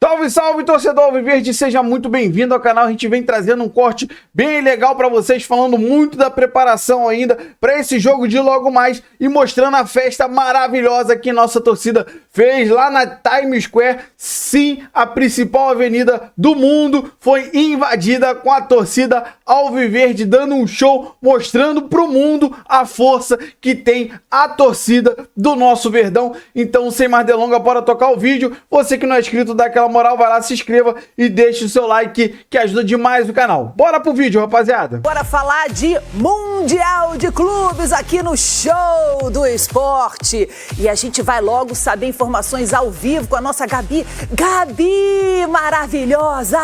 Salve, salve, torcedor alviverde, seja muito bem-vindo ao canal. A gente vem trazendo um corte bem legal para vocês, falando muito da preparação ainda para esse jogo de logo mais e mostrando a festa maravilhosa que nossa torcida fez lá na Times Square. Sim, a principal avenida do mundo foi invadida com a torcida alviverde dando um show, mostrando pro mundo a força que tem a torcida do nosso Verdão. Então, sem mais delongas, bora tocar o vídeo. Você que não é inscrito, dá aquela moral, vai lá, se inscreva e deixe o seu like que ajuda demais o canal. Bora pro vídeo, rapaziada. Bora falar de Mundial de Clubes aqui no Show do Esporte. E a gente vai logo saber informações ao vivo com a nossa Gabi. Gabi maravilhosa!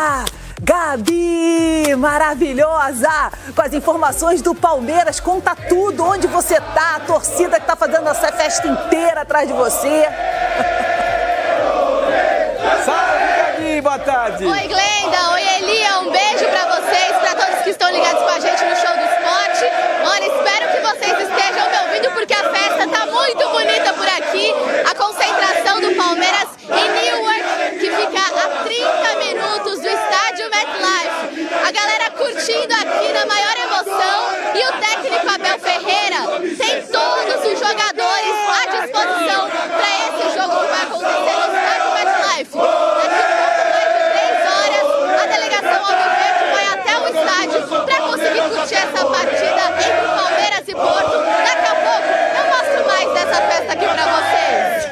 Gabi maravilhosa! Com as informações do Palmeiras, conta tudo, onde você tá, a torcida que tá fazendo essa festa inteira atrás de você. Boa tarde. Oi, Glenda. Oi, Elia. Um beijo pra vocês, pra todos que estão ligados com a gente no Show do Esporte. Olha, espero que vocês estejam me ouvindo porque a festa tá muito bonita por aqui. A concentração do Palmeiras em Newark, que fica a 30 minutos do estádio MetLife. A galera curtindo aqui na maior emoção e o técnico Abel Ferreira tem todos os jogadores à disposição para esse jogo que vai acontecer no estádio MetLife. Vai até o estádio para conseguir curtir essa partida entre Palmeiras e Porto. Daqui a pouco eu mostro mais dessa festa aqui para vocês.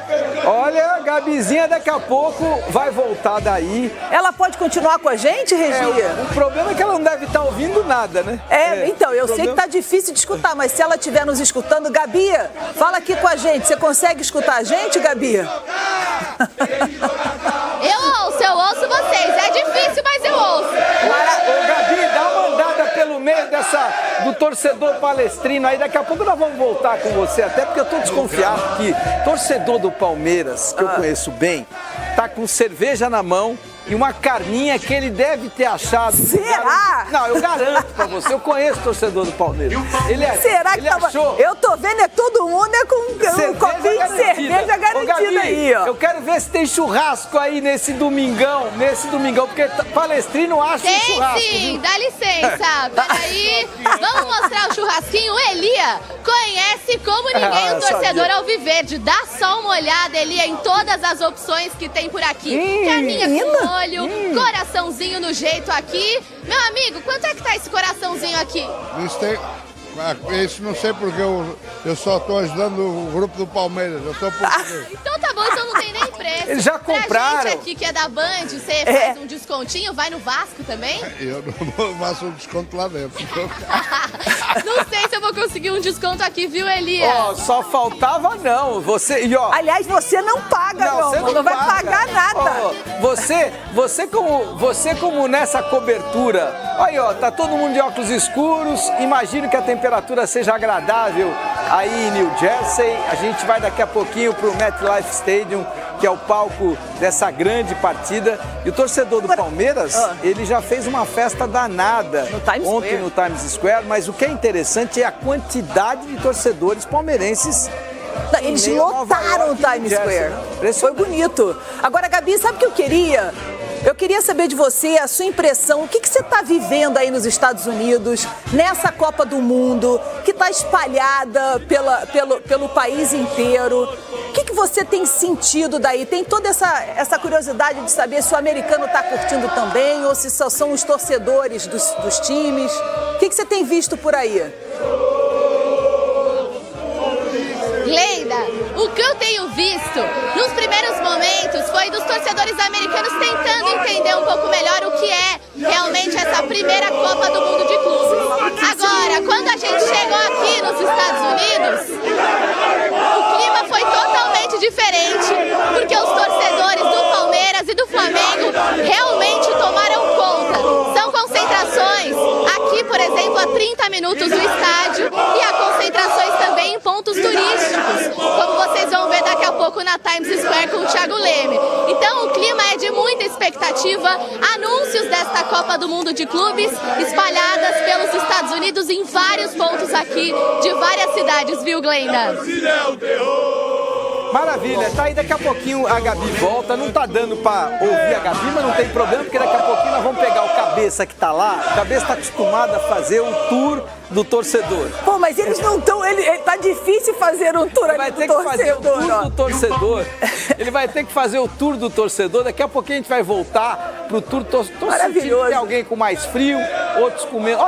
Olha, Gabizinha daqui a pouco vai voltar daí. Ela pode continuar com a gente, Regia? O problema é que ela não deve estar ouvindo nada, né? Então, eu sei que tá difícil de escutar, mas se ela estiver nos escutando, Gabi, fala aqui com a gente. Você consegue escutar a gente, Gabi? Eu ouço vocês. É difícil, mas eu ouço. Ô, Gabi, dá uma andada pelo meio do torcedor palestrino aí. Daqui a pouco nós vamos voltar com você, até porque eu tô desconfiado que torcedor do Palmeiras, que eu conheço bem, tá com cerveja na mão e uma carninha que ele deve ter achado. Será? Não, eu garanto pra você, eu conheço o torcedor do Palmeiras. Será que tava... achou? Eu tô vendo, todo mundo com um copinho de cerveja garantida aí, ó. Eu quero ver se tem churrasco aí nesse domingão, porque palestrino acha um churrasco. Sim, viu? dá licença. Peraí, vamos mostrar o churrasquinho. O Elia conhece como ninguém o torcedor alviverde. Dá só uma olhada, Elia, em todas as opções que tem por aqui. Carninha com olho, coraçãozinho no jeito aqui. Meu amigo, quanto é que tá esse coraçãozinho aqui? Isso não sei porque eu só estou ajudando o grupo do Palmeiras. Eu sou português. Então tá bom, então não tem nem preço. Eles já compraram. Pra gente aqui que é da Band, você faz um descontinho, vai no Vasco também? Eu não faço um desconto lá dentro. Não sei se eu vou conseguir um desconto aqui, viu, Elia? Ó, só faltava não. Você, e ó... Aliás, você não paga, Não, você não vai pagar nada. Ó, você como nessa cobertura, aí ó, tá todo mundo de óculos escuros, imagino que a temperatura seja agradável aí em New Jersey. A gente vai daqui a pouquinho pro MetLife Stadium, que é o palco dessa grande partida. E o torcedor do Palmeiras, ele já fez uma festa danada ontem no Times Square, mas o que é interessante é a quantidade de torcedores palmeirenses. Eles lotaram o Times Square. Foi bonito. Agora, Gabi, sabe o que eu queria? Eu queria saber de você, a sua impressão, o que você está vivendo aí nos Estados Unidos, nessa Copa do Mundo, que está espalhada pelo país inteiro. O que você tem sentido daí? Tem toda essa curiosidade de saber se o americano está curtindo também ou se só são os torcedores dos times. O que você tem visto por aí? Glenda, o que eu tenho visto nos primeiros momentos foi dos torcedores americanos tentando entender um pouco melhor o que é realmente essa primeira Copa do Mundo de Clubes. Agora, quando a gente chegou aqui nos Estados Unidos, o clima foi totalmente diferente, porque os torcedores do Palmeiras e do Flamengo realmente tomaram conta. São concentrações aqui, por exemplo, a 30 minutos do estádio e há concentrações também em pontos turísticos, como vocês vão ver daqui a pouco na Times Square com o Thiago Leme. Então o clima é de muita expectativa, anúncios desta Copa do Mundo de Clubes espalhadas pelos Estados Unidos em vários pontos aqui de várias cidades, viu, Glenda? Maravilha, tá aí, daqui a pouquinho a Gabi volta, não tá dando pra ouvir a Gabi, mas não tem problema, porque daqui a pouquinho nós vamos pegar o Cabeça que tá lá, o Cabeça tá acostumado a fazer o tour do torcedor. Pô, mas eles não estão, tá difícil fazer um tour ali do torcedor. Fazer o tour do torcedor. Ele vai ter que fazer o tour do torcedor, daqui a pouquinho a gente vai voltar pro tour torcedor. Maravilhoso. Tem alguém com mais frio, outros com menos.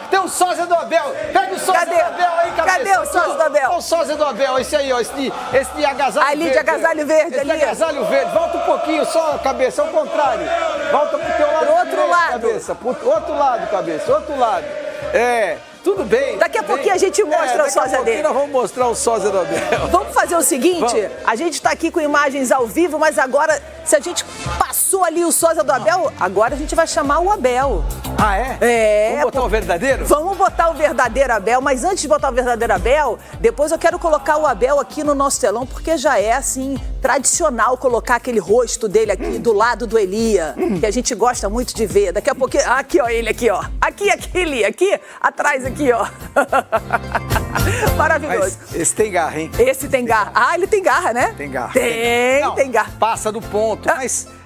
Tem um sósia do Abel, pega o sósia do Abel aí, Cabeça. Cadê o sósia do Abel? O sósia do Abel, esse aí, ó, esse de agasalho ali verde. De agasalho verde, esse ali. De agasalho verde, volta um pouquinho só, Cabeça, ao contrário. Volta pro teu lado. Pro outro direito, lado. Cabeça, pro outro lado, Cabeça, outro lado. Tudo bem. Daqui a pouquinho a gente mostra o sósia dele. Nós vamos mostrar o sósia do Abel. Vamos fazer o seguinte, a gente está aqui com imagens ao vivo, mas agora, se a gente passou ali o sósia do Abel, agora a gente vai chamar o Abel. Ah, é? Vamos botar o verdadeiro? Vamos botar o verdadeiro Abel, mas antes de botar o verdadeiro Abel, depois eu quero colocar o Abel aqui no nosso telão, porque já é, assim, tradicional colocar aquele rosto dele aqui do lado do Elia, que a gente gosta muito de ver. Daqui a pouquinho, aqui, ó, ele aqui, ó. Aqui, Elia, aqui, atrás aqui, ó. Maravilhoso. Mas esse tem garra, hein? Esse tem garra. Ah, ele tem garra, né? Tem garra. Tem garra. Passa do ponto,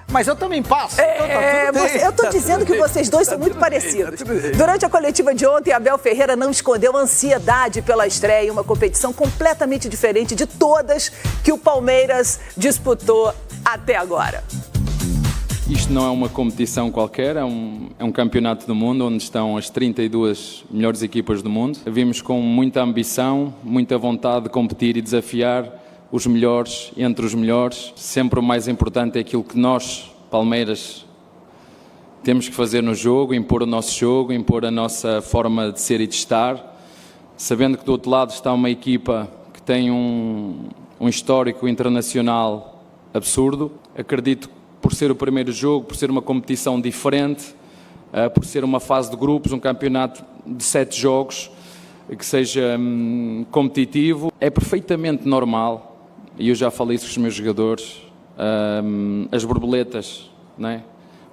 mas eu também passo. Então tá tudo bem. Eu tô dizendo que vocês dois são muito parecidos. Durante a coletiva de ontem, Abel Ferreira não escondeu a ansiedade pela estreia em uma competição completamente diferente de todas que o Palmeiras disputou até agora. Isto não é uma competição qualquer, é um campeonato do mundo onde estão as 32 melhores equipas do mundo. Vimos com muita ambição, muita vontade de competir e desafiar os melhores entre os melhores. Sempre o mais importante é aquilo que nós, Palmeiras, temos que fazer no jogo, impor o nosso jogo, impor a nossa forma de ser e de estar, sabendo que do outro lado está uma equipa que tem um histórico internacional absurdo. Acredito que por ser o primeiro jogo, por ser uma competição diferente, por ser uma fase de grupos, um campeonato de 7 jogos, que seja competitivo, é perfeitamente normal, e eu já falei isso com os meus jogadores, as borboletas, não é?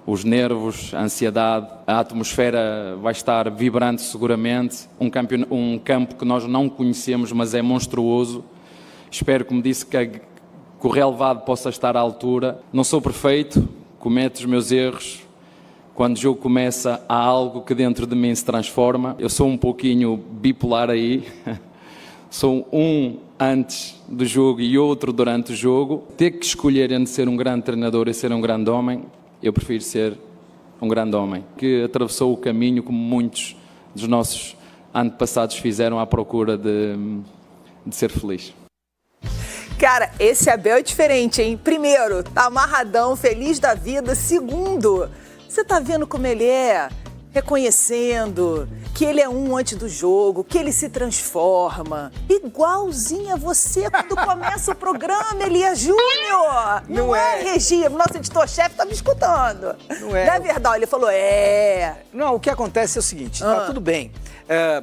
Os nervos, a ansiedade, a atmosfera vai estar vibrante seguramente, um campo que nós não conhecemos, mas é monstruoso. Espero, como disse, que o relevado possa estar à altura. Não sou perfeito, cometo os meus erros. Quando o jogo começa, há algo que dentro de mim se transforma. Eu sou um pouquinho bipolar aí. Sou um antes do jogo e outro durante o jogo. Ter que escolher entre ser um grande treinador e ser um grande homem, eu prefiro ser um grande homem, que atravessou o caminho como muitos dos nossos antepassados fizeram à procura de ser feliz. Cara, esse Abel é diferente, hein? Primeiro, tá amarradão, feliz da vida. Segundo, você tá vendo como ele é? Reconhecendo que ele é um antes do jogo, que ele se transforma. Igualzinho a você quando começa o programa, Elia Júnior. Não é, Regi? Nosso editor-chefe tá me escutando. Não é. Não é verdade? Ele falou, Não, o que acontece é o seguinte, tá tudo bem.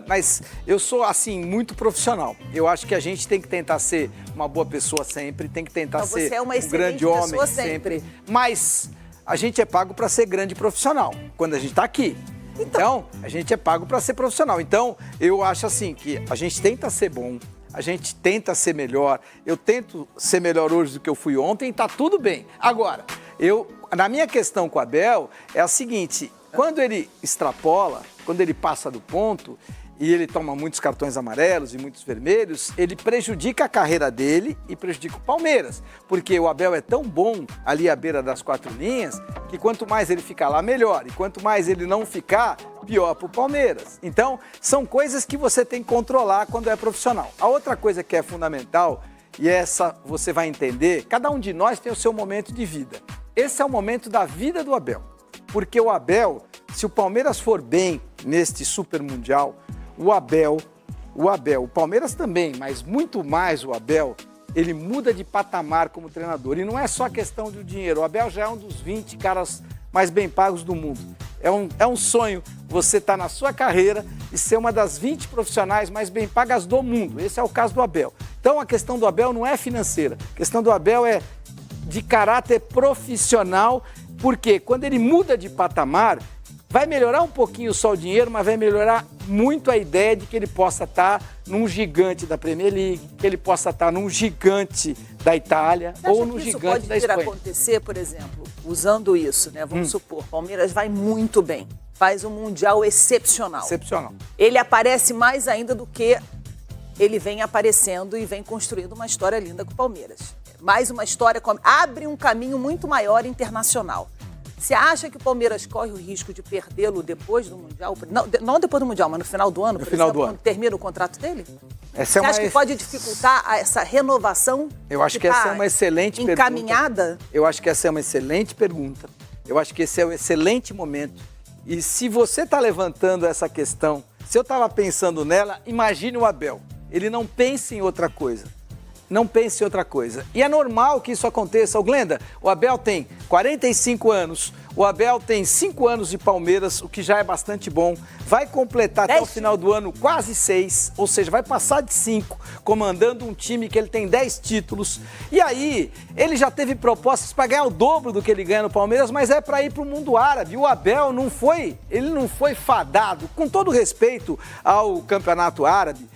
Mas eu sou, assim, muito profissional. Eu acho que a gente tem que tentar ser uma boa pessoa sempre, tem que tentar ser um grande homem sempre. Mas a gente é pago para ser grande profissional, quando a gente tá aqui. Então, a gente é pago para ser profissional. Então, eu acho assim que a gente tenta ser bom, a gente tenta ser melhor. Eu tento ser melhor hoje do que eu fui ontem, tá tudo bem. Agora, na minha questão com o Abel, é a seguinte, quando ele extrapola, quando ele passa do ponto e ele toma muitos cartões amarelos e muitos vermelhos, ele prejudica a carreira dele e prejudica o Palmeiras. Porque o Abel é tão bom ali à beira das 4 linhas que quanto mais ele ficar lá, melhor. E quanto mais ele não ficar, pior para o Palmeiras. Então, são coisas que você tem que controlar quando é profissional. A outra coisa que é fundamental, e essa você vai entender, cada um de nós tem o seu momento de vida. Esse é o momento da vida do Abel. Porque o Abel, se o Palmeiras for bem neste Super Mundial, o Palmeiras também, mas muito mais o Abel, ele muda de patamar como treinador. E não é só questão do dinheiro. O Abel já é um dos 20 caras mais bem pagos do mundo. É um sonho você estar na sua carreira e ser uma das 20 profissionais mais bem pagas do mundo. Esse é o caso do Abel. Então a questão do Abel não é financeira. A questão do Abel é de caráter profissional, porque quando ele muda de patamar, vai melhorar um pouquinho só o dinheiro, mas vai melhorar muito a ideia de que ele possa estar num gigante da Premier League, que ele possa estar num gigante da Itália ou no Isso gigante da pode vir a Espanha. acontecer, por exemplo, usando isso, né? Vamos supor, Palmeiras vai muito bem, faz um Mundial excepcional. Excepcional. Ele aparece mais ainda do que ele vem aparecendo e vem construindo uma história linda com o Palmeiras. Mais uma história, abre um caminho muito maior internacional. Você acha que o Palmeiras corre o risco de perdê-lo depois do Mundial? Não depois do Mundial, mas no final do ano, por final exemplo, do ano. quando termina o contrato dele? Essa é Você acha que pode dificultar essa renovação? Eu acho que essa é uma excelente encaminhada? pergunta. Eu acho que essa é uma excelente pergunta. Eu acho que esse é um excelente momento. E se você está levantando essa questão, se eu estava pensando nela, imagine o Abel. Ele não pensa em outra coisa. Não pense em outra coisa. E é normal que isso aconteça. O Glenda, o Abel tem 45 anos, o Abel tem 5 anos de Palmeiras, o que já é bastante bom. Vai completar até o final do ano quase 6, ou seja, vai passar de 5, comandando um time que ele tem 10 títulos. E aí, ele já teve propostas para ganhar o dobro do que ele ganha no Palmeiras, mas é para ir para o mundo árabe. O Abel não foi fadado, com todo respeito ao campeonato árabe.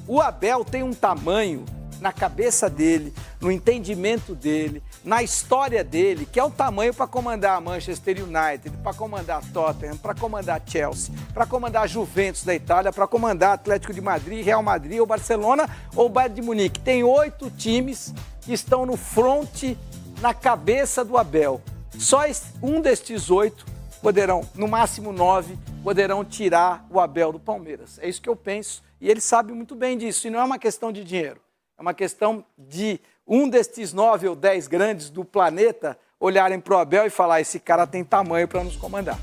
O Abel tem um tamanho na cabeça dele, no entendimento dele, na história dele, que é o tamanho para comandar a Manchester United, para comandar Tottenham, para comandar Chelsea, para comandar a Juventus da Itália, para comandar Atlético de Madrid, Real Madrid, ou Barcelona, ou Bayern de Munique. Tem 8 times que estão no fronte, na cabeça do Abel. Só um destes 8 poderão, no máximo 9, poderão tirar o Abel do Palmeiras. É isso que eu penso, e ele sabe muito bem disso, e não é uma questão de dinheiro. É uma questão de um destes 9 ou 10 grandes do planeta olharem para o Abel e falar: esse cara tem tamanho para nos comandar.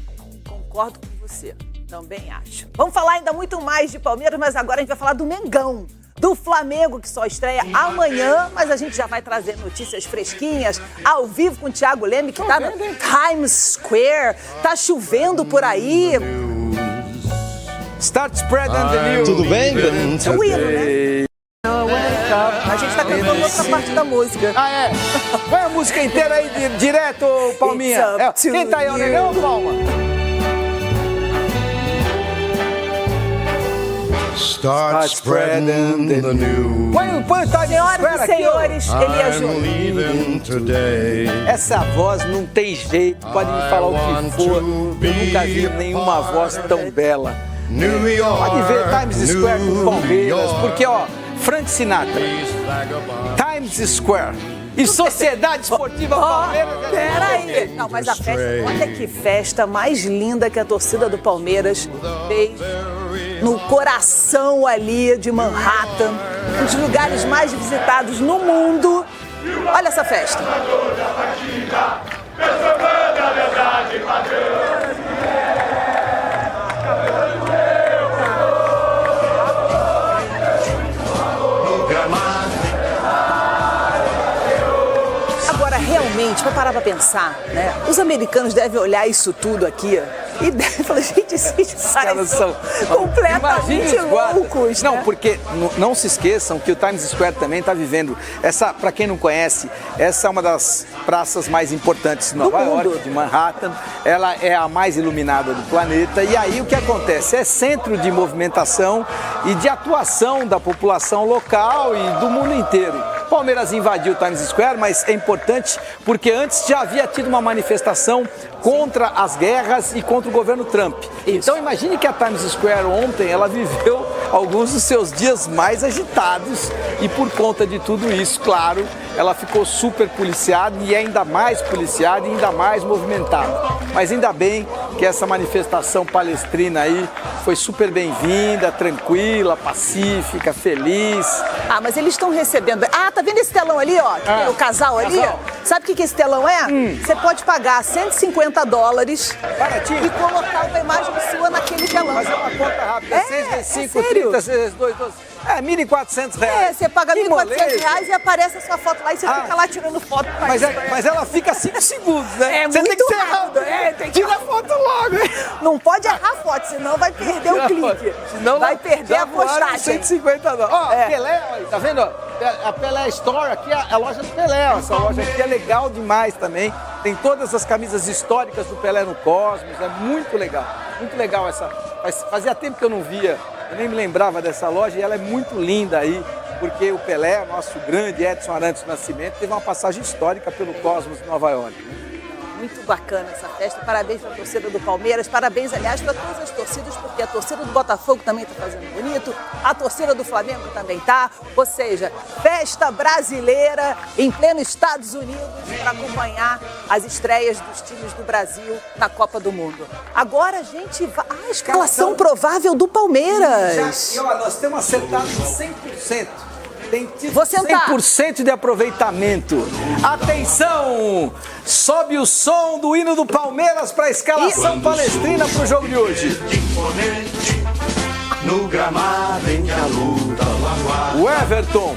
Concordo com você, também acho. Vamos falar ainda muito mais de Palmeiras, mas agora a gente vai falar do Mengão, do Flamengo, que só estreia amanhã, mas a gente já vai trazer notícias fresquinhas, ao vivo com o Thiago Leme, que está no Times Square. Tá chovendo por aí. Start spreading the news. Tudo bem? É o hino, né? A gente tá cantando outra parte da música. Ah, é? Põe a música inteira aí, direto, Palminha. Quem tá aí, o Nenê ou Palma? Start spreading the news. Põe o Times Senhoras e senhores, Elias Júnior. I'm leaving today. Essa voz não tem jeito, pode me falar o que for. Eu nunca vi nenhuma voz tão bela. New York, Pode ver Times Square com Palmeiras, porque, ó, Frank Sinatra, Times Square e Sociedade Esportiva Palmeiras. Peraí. Não, mas a festa, olha que festa mais linda que a torcida do Palmeiras fez no coração ali de Manhattan, um dos lugares mais visitados no mundo. Olha essa festa. Realmente, para parar para pensar, né? Os americanos devem olhar isso tudo aqui e devem falar: gente, esses caras são completamente loucos. Não, né? porque não se esqueçam que o Times Square também está vivendo essa, para quem não conhece, essa é uma das praças mais importantes de Nova York, de Manhattan. Ela é a mais iluminada do planeta. E aí o que acontece? É centro de movimentação e de atuação da população local e do mundo inteiro. Palmeiras invadiu o Times Square, mas é importante porque antes já havia tido uma manifestação contra as guerras e contra o governo Trump. Então imagine que a Times Square ontem ela viveu alguns dos seus dias mais agitados e por conta de tudo isso, claro, ela ficou super policiada e ainda mais policiada e ainda mais movimentada. Mas ainda bem que essa manifestação palestrina aí foi super bem-vinda, tranquila, pacífica, feliz. Ah, mas eles estão recebendo... Ah, tá vendo esse telão ali, ó? Tem o casal ali? Sabe o que esse telão é? Você pode pagar $150 baratinho, e colocar uma imagem sua naquele telão. Mas é uma conta rápida, 6 vezes 5, 30, 6 vezes 2, 12. É, R$1.400. É, você paga R$1.400 e aparece a sua foto lá e você fica lá tirando foto. Mas ela fica 5 segundos, né? É você muito tem que ser rápido. tem que tirar foto logo. Não pode errar a foto, senão vai perder o clique. Senão vai perder a postagem. $150. Ó, Pelé, ó, tá vendo? A Pelé Store aqui é a loja do Pelé. Essa loja aqui é legal demais também. Tem todas as camisas históricas do Pelé no Cosmos. É muito legal. Muito legal essa. Fazia tempo que eu não via. Eu nem me lembrava dessa loja e ela é muito linda aí. porque o Pelé, nosso grande Edson Arantes do Nascimento, teve uma passagem histórica pelo Cosmos de Nova York. Muito bacana essa festa. Parabéns para a torcida do Palmeiras. Parabéns, aliás, para todas as torcidas, porque a torcida do Botafogo também está fazendo bonito. A torcida do Flamengo também tá. Ou seja, festa brasileira em pleno Estados Unidos para acompanhar as estreias dos times do Brasil na Copa do Mundo. Agora a gente vai... a escalação provável do Palmeiras. Nós temos acertado 100%. Tem tido Vou sentar. 100% de aproveitamento. Atenção! Sobe o som do hino do Palmeiras para a escalação palestrina para o jogo de hoje. No gramado em que a luta O Everton.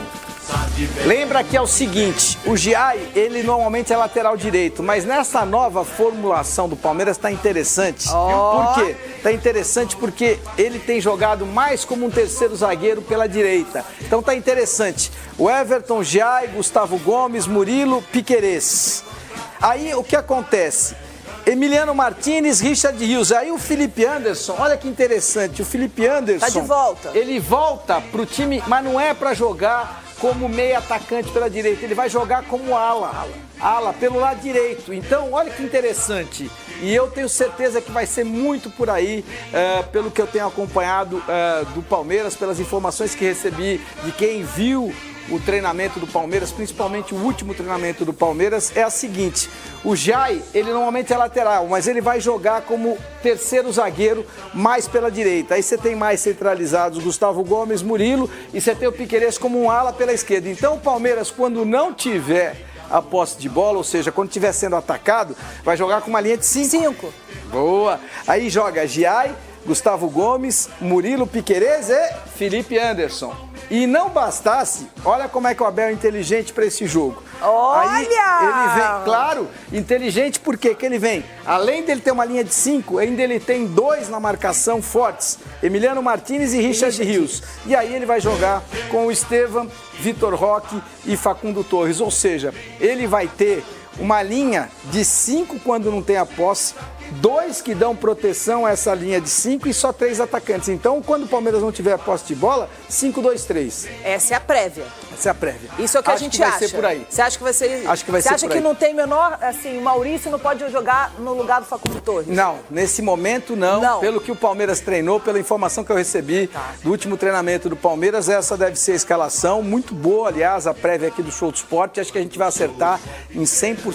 Lembra que é o seguinte, o Giai, ele normalmente é lateral direito, mas nessa nova formulação do Palmeiras tá interessante. Por quê? Tá interessante porque ele tem jogado mais como um terceiro zagueiro pela direita. Então tá interessante. O Everton, Giai, Gustavo Gomes, Murilo, Piquerez. Aí o que acontece? Emiliano Martinez, Richard Rios. Aí o Felipe Anderson, olha que interessante, o Felipe Anderson... Tá de volta. Ele volta pro time, mas não é para jogar como meio atacante pela direita, ele vai jogar como ala pelo lado direito. Então, olha que interessante. E eu tenho certeza que vai ser muito por aí, pelo que eu tenho acompanhado do Palmeiras, pelas informações que recebi de quem viu o treinamento do Palmeiras, principalmente o último treinamento do Palmeiras, é a seguinte: o Jai, ele normalmente é lateral, mas ele vai jogar como terceiro zagueiro mais pela direita. Aí você tem mais centralizados Gustavo Gomes, Murilo, e você tem o Piquerez como um ala pela esquerda. Então o Palmeiras, quando não tiver a posse de bola, ou seja, quando estiver sendo atacado, vai jogar com uma linha de 5. Boa! Aí joga Jai, Gustavo Gomes, Murilo, Piquerez e Felipe Anderson. E não bastasse, olha como é que o Abel é inteligente para esse jogo. Olha! Aí ele vem, claro, inteligente por quê? Que ele vem, além dele ter uma linha de 5, ainda ele tem 2 na marcação fortes, Emiliano Martinez e Richard Rios. E aí ele vai jogar com o Estevam, Vitor Roque e Facundo Torres. Ou seja, ele vai ter uma linha de 5 quando não tem a posse, 2 que dão proteção a essa linha de 5 e só 3 atacantes. Então, quando o Palmeiras não tiver a posse de bola, 5-2-3. Essa é a prévia. Essa é a prévia. Isso é o que a gente acha. Vai ser por aí. Você acha que vai ser? Acho que vai ser por aí. Você acha que não tem menor, assim, o Maurício não pode jogar no lugar do Facundo Torres? Não, nesse momento não. Pelo que o Palmeiras treinou, pela informação que eu recebi do último treinamento do Palmeiras, essa deve ser a escalação. Muito boa, aliás, a prévia aqui do Show do Sport. Acho que a gente vai acertar em 100%.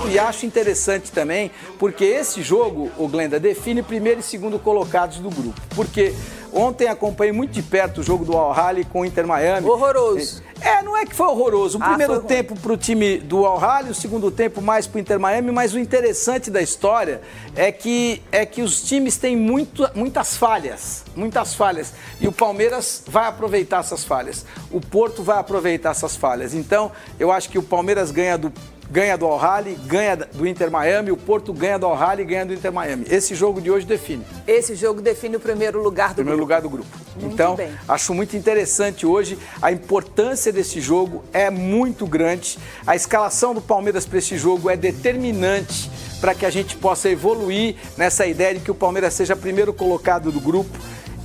E acho interessante também, porque esse jogo, o Glenda, define primeiro e segundo colocados do grupo. Porque ontem acompanhei muito de perto o jogo do Al-Ahly com o Inter Miami. Horroroso. Não é que foi horroroso. O primeiro tempo pro time do Al-Ahly, o segundo tempo mais pro Inter Miami, mas o interessante da história é que os times têm muitas falhas. E o Palmeiras vai aproveitar essas falhas. O Porto vai aproveitar essas falhas. Então, eu acho que o Palmeiras ganha do Al-Ahly, ganha do Inter Miami, o Porto ganha do Al-Ahly e ganha do Inter Miami. Esse jogo de hoje define. Esse jogo define o primeiro lugar do grupo. Então, acho muito interessante hoje. A importância desse jogo é muito grande. A escalação do Palmeiras para esse jogo é determinante para que a gente possa evoluir nessa ideia de que o Palmeiras seja primeiro colocado do grupo.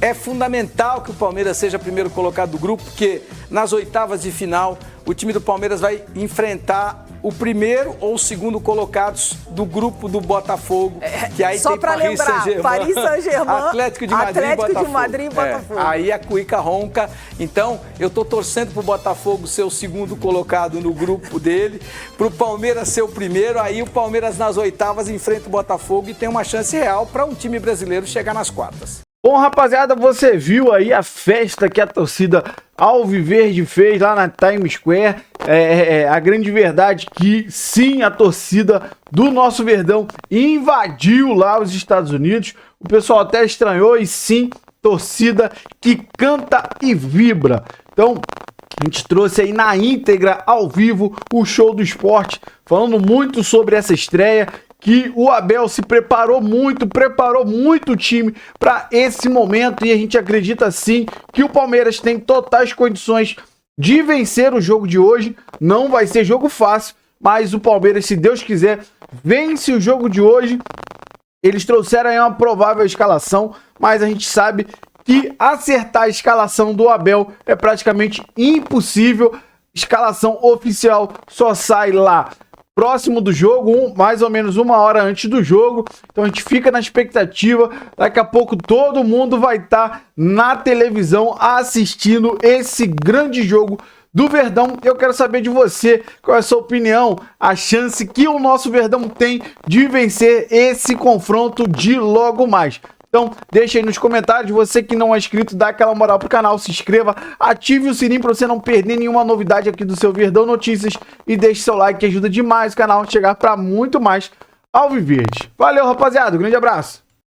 É fundamental que o Palmeiras seja primeiro colocado do grupo, porque nas oitavas de final o time do Palmeiras vai enfrentar o primeiro ou o segundo colocados do grupo do Botafogo, que aí só tem para lembrar, Paris Saint-Germain, Atlético de Madrid e Botafogo. Aí a cuíca ronca. Então, eu tô torcendo pro Botafogo ser o segundo colocado no grupo dele, pro Palmeiras ser o primeiro, aí o Palmeiras nas oitavas enfrenta o Botafogo e tem uma chance real para um time brasileiro chegar nas quartas. Bom, rapaziada, você viu aí a festa que a torcida Alviverde fez lá na Times Square. A grande verdade que sim, a torcida do nosso Verdão invadiu lá os Estados Unidos. O pessoal até estranhou e sim, torcida que canta e vibra. Então, a gente trouxe aí na íntegra, ao vivo, o Show do Esporte, falando muito sobre essa estreia, que o Abel se preparou muito o time para esse momento e a gente acredita sim que o Palmeiras tem totais condições de vencer o jogo de hoje. Não vai ser jogo fácil, mas o Palmeiras, se Deus quiser, vence o jogo de hoje. Eles trouxeram aí uma provável escalação, mas a gente sabe que acertar a escalação do Abel é praticamente impossível. Escalação oficial só sai lá próximo do jogo, mais ou menos 1 hora antes do jogo. Então a gente fica na expectativa. Daqui a pouco todo mundo vai estar na televisão assistindo esse grande jogo do Verdão. Eu quero saber de você, qual é a sua opinião, a chance que o nosso Verdão tem de vencer esse confronto de logo mais. Então, deixa aí nos comentários. Você que não é inscrito, dá aquela moral pro canal, se inscreva, ative o sininho para você não perder nenhuma novidade aqui do seu Verdão Notícias e deixe seu like que ajuda demais o canal a chegar para muito mais Alviverde. Valeu, rapaziada, um grande abraço.